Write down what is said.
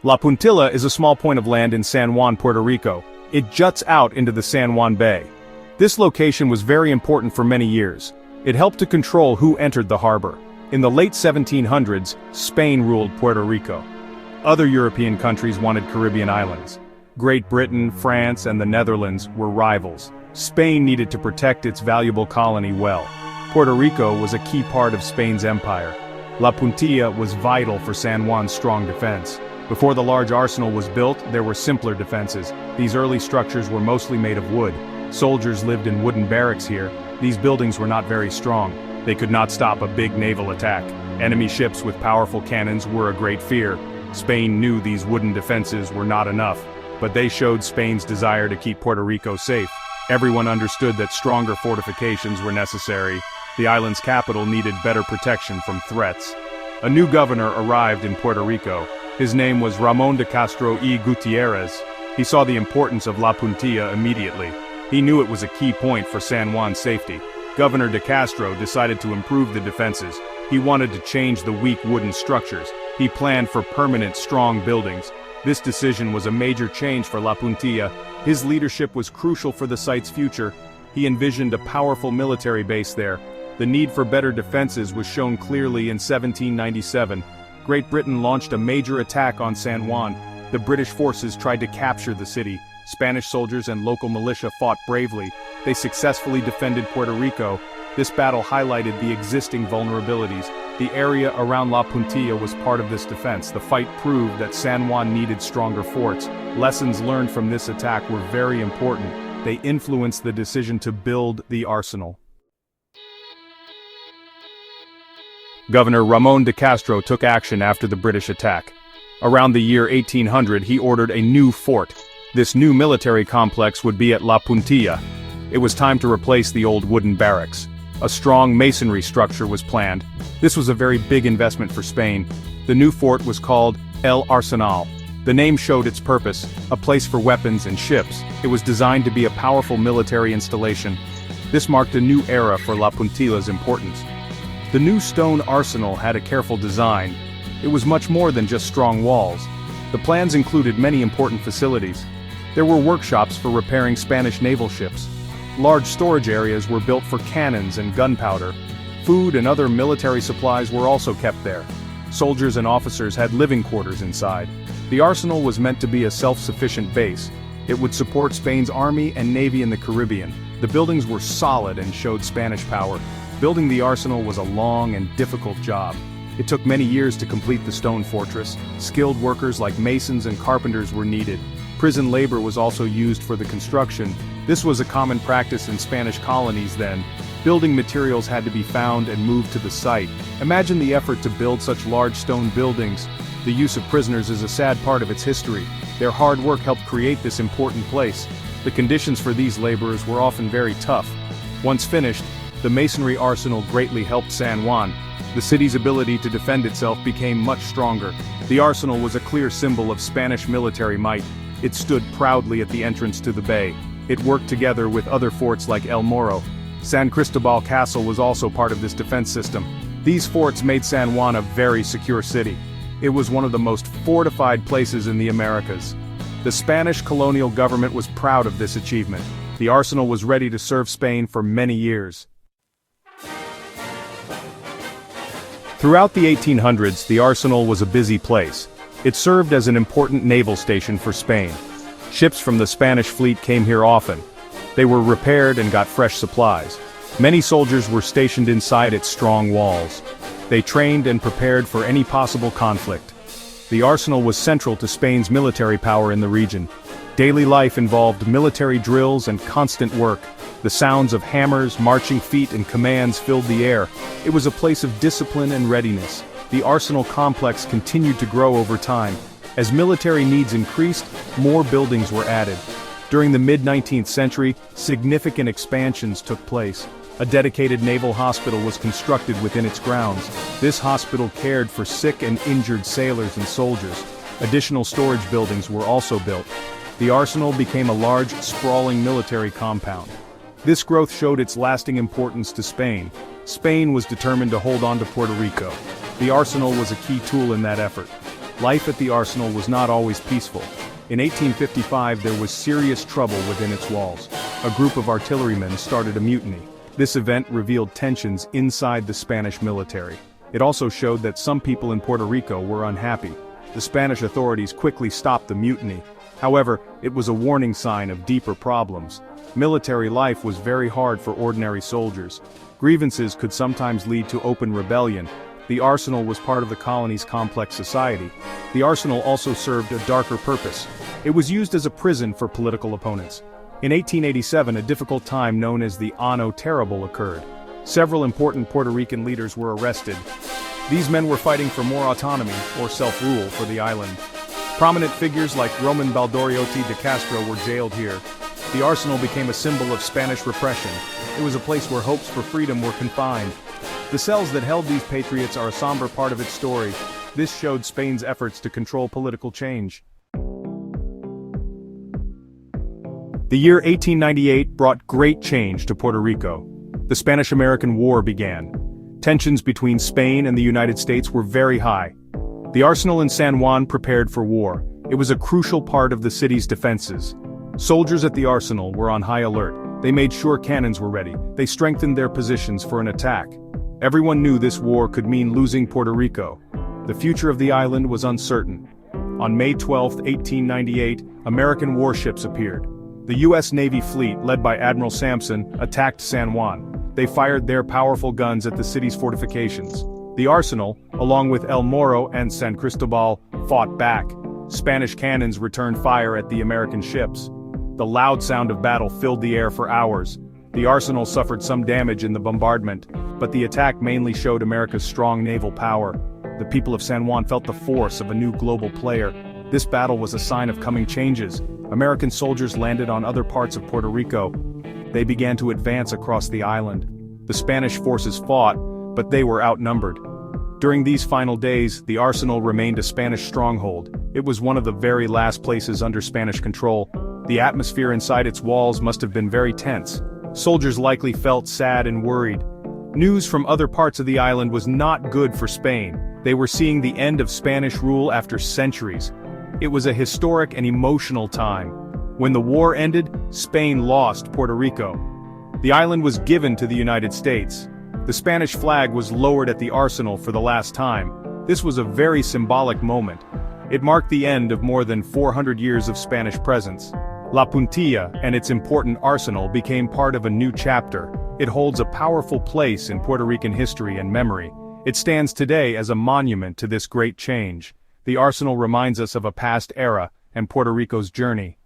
La Puntilla is a small point of land in San Juan, Puerto Rico. It juts out into the San Juan Bay. This location was very important for many years. It helped to control who entered the harbor. In the late 1700s, Spain ruled Puerto Rico. Other European countries wanted Caribbean islands. Great Britain, France, and the Netherlands were rivals. Spain needed to protect its valuable colony well. Puerto Rico was a key part of Spain's empire. La Puntilla was vital for San Juan's strong defense. Before the large arsenal was built, there were simpler defenses. These early structures were mostly made of wood. Soldiers lived in wooden barracks here. These buildings were not very strong. They could not stop a big naval attack. Enemy ships with powerful cannons were a great fear. Spain knew these wooden defenses were not enough, but they showed Spain's desire to keep Puerto Rico safe. Everyone understood that stronger fortifications were necessary. The island's capital needed better protection from threats. A new governor arrived in Puerto Rico. His name was Ramón de Castro y Gutiérrez. He saw the importance of La Puntilla immediately. He knew it was a key point for San Juan's safety. Governor de Castro decided to improve the defenses. He wanted to change the weak wooden structures. He planned for permanent, strong buildings. This decision was a major change for La Puntilla. His leadership was crucial for the site's future. He envisioned a powerful military base there. The need for better defenses was shown clearly in 1797. Great Britain launched a major attack on San Juan. The British forces tried to capture the city. Spanish soldiers and local militia fought bravely. They successfully defended Puerto Rico. This battle highlighted the existing vulnerabilities. The area around La Puntilla was part of this defense. The fight proved that San Juan needed stronger forts. Lessons learned from this attack were very important. They influenced the decision to build the arsenal. Governor Ramón de Castro took action after the British attack. Around the year 1800, he ordered a new fort. This new military complex would be at La Puntilla. It was time to replace the old wooden barracks. A strong masonry structure was planned. This was a very big investment for Spain. The new fort was called El Arsenal. The name showed its purpose, a place for weapons and ships. It was designed to be a powerful military installation. This marked a new era for La Puntilla's importance. The new stone arsenal had a careful design. It was much more than just strong walls. The plans included many important facilities. There were workshops for repairing Spanish naval ships. Large storage areas were built for cannons and gunpowder. Food and other military supplies were also kept there. Soldiers and officers had living quarters inside. The arsenal was meant to be a self-sufficient base. It would support Spain's army and navy in the Caribbean. The buildings were solid and showed Spanish power. Building the arsenal was a long and difficult job. It took many years to complete the stone fortress. Skilled workers like masons and carpenters were needed. Prison labor was also used for the construction. This was a common practice in Spanish colonies then. Building materials had to be found and moved to the site. Imagine the effort to build such large stone buildings. The use of prisoners is a sad part of its history. Their hard work helped create this important place. The conditions for these laborers were often very tough. Once finished, the masonry arsenal greatly helped San Juan. The city's ability to defend itself became much stronger. The arsenal was a clear symbol of Spanish military might. It stood proudly at the entrance to the bay. It worked together with other forts like El Morro. San Cristobal Castle was also part of this defense system. These forts made San Juan a very secure city. It was one of the most fortified places in the Americas. The Spanish colonial government was proud of this achievement. The arsenal was ready to serve Spain for many years. Throughout the 1800s, the arsenal was a busy place. It served as an important naval station for Spain. Ships from the Spanish fleet came here often. They were repaired and got fresh supplies. Many soldiers were stationed inside its strong walls. They trained and prepared for any possible conflict. The arsenal was central to Spain's military power in the region. Daily life involved military drills and constant work. The sounds of hammers, marching feet, and commands filled the air. It was a place of discipline and readiness. The arsenal complex continued to grow over time. As military needs increased, more buildings were added. During the mid-19th century, significant expansions took place. A dedicated naval hospital was constructed within its grounds. This hospital cared for sick and injured sailors and soldiers. Additional storage buildings were also built. The arsenal became a large, sprawling military compound. This growth showed its lasting importance to Spain. Spain was determined to hold on to Puerto Rico. The arsenal was a key tool in that effort. Life at the arsenal was not always peaceful. In 1855 there was serious trouble within its walls. A group of artillerymen started a mutiny. This event revealed tensions inside the Spanish military. It also showed that some people in Puerto Rico were unhappy. The Spanish authorities quickly stopped the mutiny. However, it was a warning sign of deeper problems. Military life was very hard for ordinary soldiers. Grievances could sometimes lead to open rebellion. The arsenal was part of the colony's complex society. The arsenal also served a darker purpose. It was used as a prison for political opponents. In 1887, a difficult time known as the Ano Terrible occurred. Several important Puerto Rican leaders were arrested. These men were fighting for more autonomy, or self-rule, for the island. Prominent figures like Ramón de Castro were jailed here. The arsenal became a symbol of Spanish repression. It was a place where hopes for freedom were confined. The cells that held these patriots are a somber part of its story. This showed Spain's efforts to control political change. The year 1898 brought great change to Puerto Rico. The Spanish-American War began. Tensions between Spain and the United States were very high. The arsenal in San Juan prepared for war. It was a crucial part of the city's defenses. Soldiers at the arsenal were on high alert. They made sure cannons were ready. They strengthened their positions for an attack. Everyone knew this war could mean losing Puerto Rico. The future of the island was uncertain. On May 12, 1898, American warships appeared. The U.S. Navy fleet, led by Admiral Sampson, attacked San Juan. They fired their powerful guns at the city's fortifications. The arsenal, along with El Morro and San Cristobal, fought back. Spanish cannons returned fire at the American ships. The loud sound of battle filled the air for hours. The arsenal suffered some damage in the bombardment, but the attack mainly showed America's strong naval power. The people of San Juan felt the force of a new global player. This battle was a sign of coming changes. American soldiers landed on other parts of Puerto Rico. They began to advance across the island. The Spanish forces fought, but they were outnumbered. During these final days, the arsenal remained a Spanish stronghold. It was one of the very last places under Spanish control. The atmosphere inside its walls must have been very tense. Soldiers likely felt sad and worried. News from other parts of the island was not good for Spain. They were seeing the end of Spanish rule after centuries. It was a historic and emotional time. When the war ended, Spain lost Puerto Rico. The island was given to the United States. The Spanish flag was lowered at the arsenal for the last time. This was a very symbolic moment. It marked the end of more than 400 years of Spanish presence. La Puntilla and its important arsenal became part of a new chapter. It holds a powerful place in Puerto Rican history and memory. It stands today as a monument to this great change. The arsenal reminds us of a past era and Puerto Rico's journey.